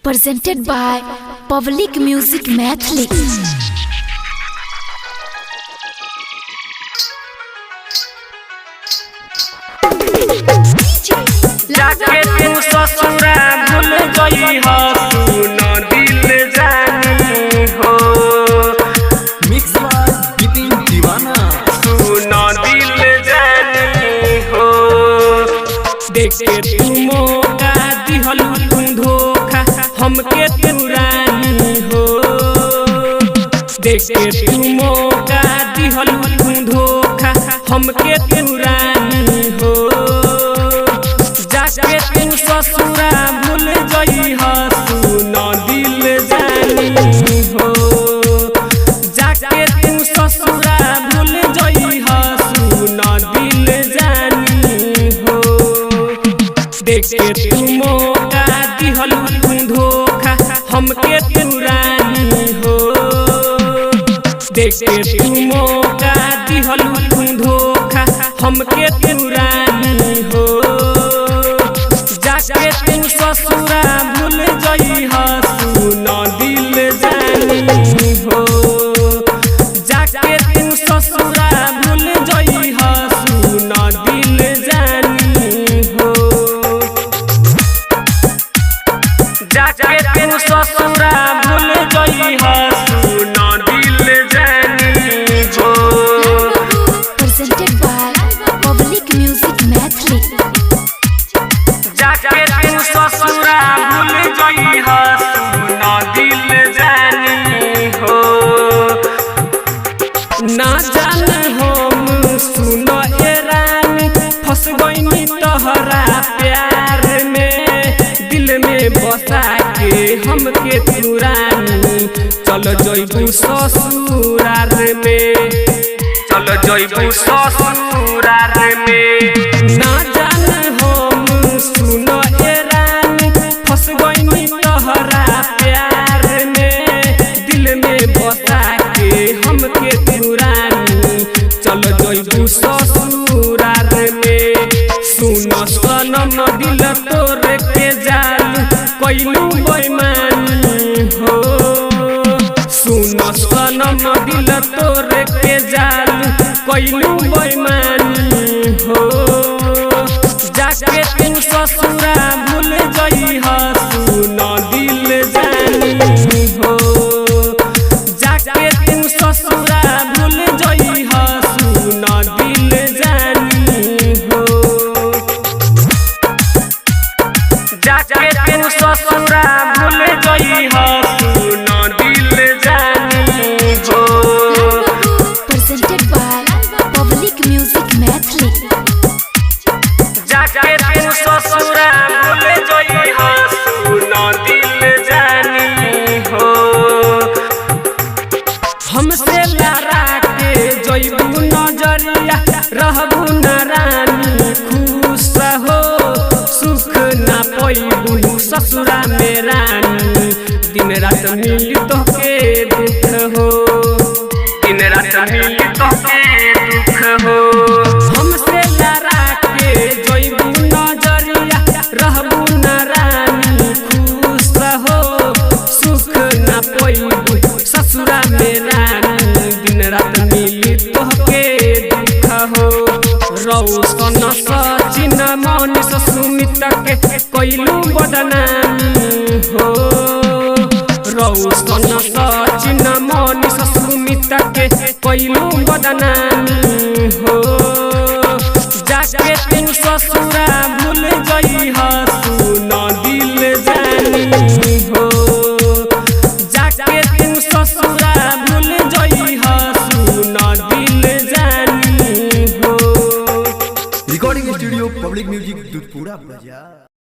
presented by Public Music Mathli. जाके तू ससुरा भूल गई हो तू न दिल जानी हो मिक्स बाय बिपिन दीवाना तू न दिल जानी हो देख के तू मौका दिहलू तू धोखा हमके तू रानी हो देख के तू मौका दिहलू तू धोखा हमके तू रानी हो जाके तू ससुरा भूल गई हो तू न दिल जानी हो जाके तू ससुरा भूल गई हो तू न दिल जानी हो देख के तू मौका दिहलू तू धोखा हमके तू रानी हो देख के तू मौका दिहलू तू धोखा हमके तू रानी हो जाके तू ससुरा भूल गई हो तू न दिल जानी हो जाके तू ससुरा भूल गई हो तू न दिल जानी हो जाके तू ससुरा भूल गई हो तू न दिल जानी हो Presented by Public Music Mathli. जाके तू ससुरा भूल गई हो तू न दिल जानी हो ना जान हम सुन ए रानी फंस गईनी तोहरा प्यार में दिल में बसा के हमके तू रानी चल जइबू ससुरार में चल जइबू ससुरार में ना जान हम सुन ए रानी फंस गईनी तोहरा प्यार में दिल में बसा के हमके तू रानी चल जइबू ससुरार में सुन सनम दिल तोर के जाल कइलू बेईमानी हो सुन सनम दिल तोर के जाल कइलू बेईमानी हो जाके तू ससुरा भूल गई हो तू न दिल जानी हो जाके तू ससुरा भूल गई हो तू न दिल जानी हो जाके तू ससुरा भूल गई हो तू न दिल जानी हो Presented by Public Music Mathli. जाके तू ससुरा भूल गई हो तू न दिल जानी हो हमसे लड़ा के जइबू नजरिया रहबू न रानी खुश हो सुख ना पैबू ससुरा में रानी दिन रात मिली तोके दुख हो दिन रात मिली तोके दुख हो हमसे लड़ा के जइबू नजरिया रहबू न रानी खुश हो सुख ना पैबू ससुरा में रानी दिन रात मिली तोहके दुख हो रौशन सचिन मनीष सुमित के कइलू बदनामी हो रौशन सचिन मनीष सुमित के कइलू बदनामी हो जाके तू ससुरा भूल गई हो तू न दिल जानी हो जाके तू ससुरा भूल गई हो तू न दिल जानी हो recording studio public music Dudhpura बाजार।